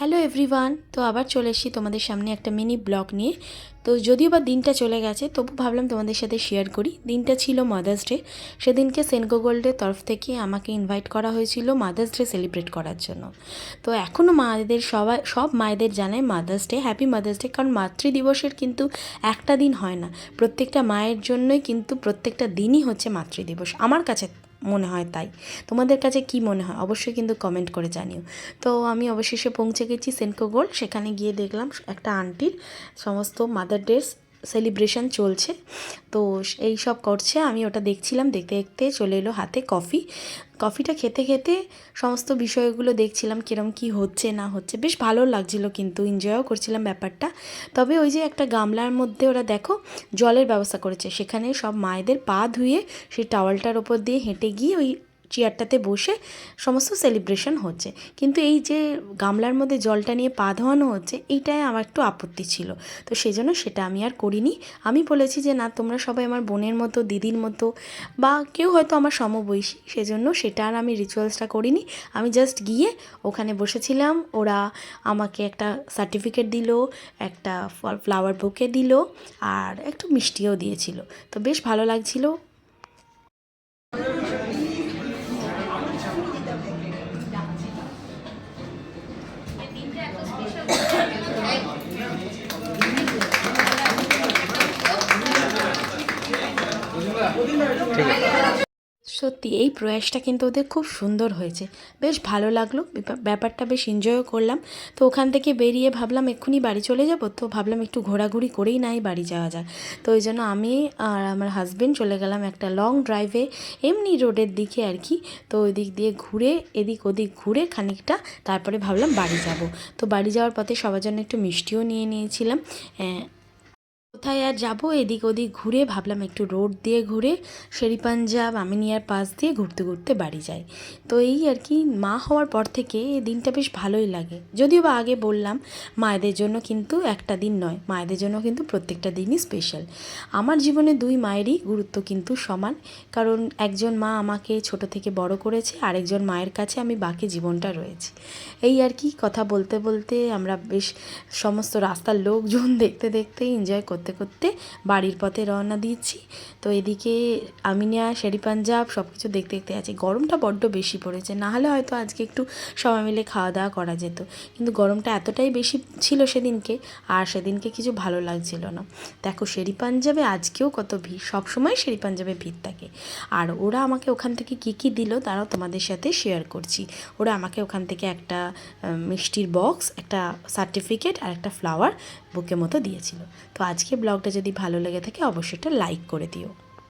Hello everyone, তো আবার চলে এসেছি তোমাদের সামনে একটা মিনি ব্লগ নিয়ে। তো যদিও বা দিনটা চলে গেছে, তবু ভাবলাম তোমাদের সাথে শেয়ার করি। দিনটা ছিল মাদার্স ডে। সেদিনকে সেনকো গোল্ডের তরফ থেকে আমাকে ইনভাইট করা হয়েছিল মাদার্স ডে সেলিব্রেট করার জন্য। তো এখনও মায়েদের সব মায়েদের জানায় mother's day, happy mother's day. কারণ মাতৃদিবসের কিন্তু একটা দিন হয় না, প্রত্যেকটা মায়ের জন্যই কিন্তু প্রত্যেকটা দিনই হচ্ছে মাতৃদিবস, আমার কাছে মনে হয়। তাই তোমাদের কাছে কি মনে হয় অবশ্যই কিন্তু কমেন্ট করে জানিও। তো আমি অবশেষে পৌঁছে গেছি সেনকো গোল্ড। সেখানে গিয়ে দেখলাম একটা আন্টির সমস্ত মাদার ডে সেলিব্রেশন চলছে। তো এই সব করছে, আমি ওটা দেখছিলাম। দেখতে দেখতে চলে এলো হাতে কফিটা খেতে খেতে সমস্ত বিষয়গুলো দেখছিলাম, কীরকম কী হচ্ছে না হচ্ছে। বেশ ভালো লাগছিলো, কিন্তু এনজয়ও করছিলাম ব্যাপারটা। তবে ওই যে একটা গামলার মধ্যে ওরা দেখো জলের ব্যবস্থা করেছে, সেখানে সব মায়েদের পা ধুয়ে সেই টাওয়ালটার ওপর দিয়ে হেঁটে গিয়ে ওই চেয়ারটাতে বসে সমস্ত সেলিব্রেশন হচ্ছে। কিন্তু এই যে গামলার মধ্যে জলটা নিয়ে পা ধোয়ানো হচ্ছে, এইটাই আমার একটু আপত্তি ছিল। তো সেই জন্য সেটা আমি আর করিনি। আমি বলেছি যে না, তোমরা সবাই আমার বোনের মতো, দিদির মতো, বা কেউ হয়তো আমার সমবয়সী, সেজন্য সেটা আর আমি রিচুয়ালসটা করিনি। আমি জাস্ট গিয়ে ওখানে বসেছিলাম। ওরা আমাকে একটা সার্টিফিকেট দিল, একটা ফ্লাওয়ার বুকে দিল, আর একটু মিষ্টিও দিয়েছিল। তো বেশ ভালো লাগছিল। সত্যি এই প্রয়াসটা কিন্তু ওদের খুব সুন্দর হয়েছে, বেশ ভালো লাগলো। ব্যাপারটা বেশ এনজয়ও করলাম। তো ওখান থেকে বেরিয়ে ভাবলাম এক্ষুনি বাড়ি চলে যাব, তো ভাবলাম একটু ঘোরাঘুরি করেই নাই বাড়ি যাওয়া যায়। তো ওই জন্য আমি আর আমার হাজব্যান্ড চলে গেলাম একটা লং ড্রাইভে, এমনি রোডের দিকে আর কি। তো ওই দিক দিয়ে ঘুরে, এদিক ওদিক ঘুরে খানিকটা, তারপরে ভাবলাম বাড়ি যাব। তো বাড়ি যাওয়ার পথে সবার জন্য একটু মিষ্টিও নিয়ে নিয়েছিলাম। কোথায় আর যাবো, এদিক ওদিক ঘুরে ভাবলাম একটু রোড দিয়ে ঘুরে শেরিপাঞ্জাব আমিনিয়ার পাশ দিয়ে ঘুরতে ঘুরতে বাড়ি যাই। তো এই আর কি, মা হওয়ার পর থেকে এই দিনটা বেশ ভালোই লাগে। যদিও বা আগে বললাম, মায়েদের জন্য কিন্তু একটা দিন নয়, মায়েদের জন্য কিন্তু প্রত্যেকটা দিনই স্পেশাল। আমার জীবনে দুই মায়েরই গুরুত্ব কিন্তু সমান। কারণ একজন মা আমাকে ছোট থেকে বড় করেছে, আরেকজন মায়ের কাছে আমি বাকি জীবনটা রয়েছি। এই আর কি, কথা বলতে বলতে আমরা বেশ সমস্ত রাস্তার লোকজন দেখতে দেখতে এনজয় করতে করতে বাড়ির পথে রওনা দিয়েছি। তো এদিকে আমিনিয়া, শেরিপাঞ্জাব সব কিছু দেখতে দেখতে আছি। গরমটা বড্ড বেশি পড়েছে, না হলে হয়তো আজকে একটু সবাই মিলে খাওয়া দাওয়া করা যেত, কিন্তু গরমটা এতটাই বেশি ছিল সেদিনকে, আর সেদিনকে কিছু ভালো লাগছিল না। দেখো শেরিপাঞ্জাবে আজকেও কত ভিড়, সবসময় শেরিপাঞ্জাবে ভিড় থাকে। আর ওরা আমাকে ওখান থেকে কী কী দিল তারাও তোমাদের সাথে শেয়ার করছি। ওরা আমাকে ওখান থেকে একটা মিষ্টির বক্স, একটা সার্টিফিকেট আর একটা ফ্লাওয়ার বুকে মতো দিয়েছিল। তো আজকে ব্লগটা যদি ভালো লেগে থাকে অবশ্যই একটা লাইক করে দিও।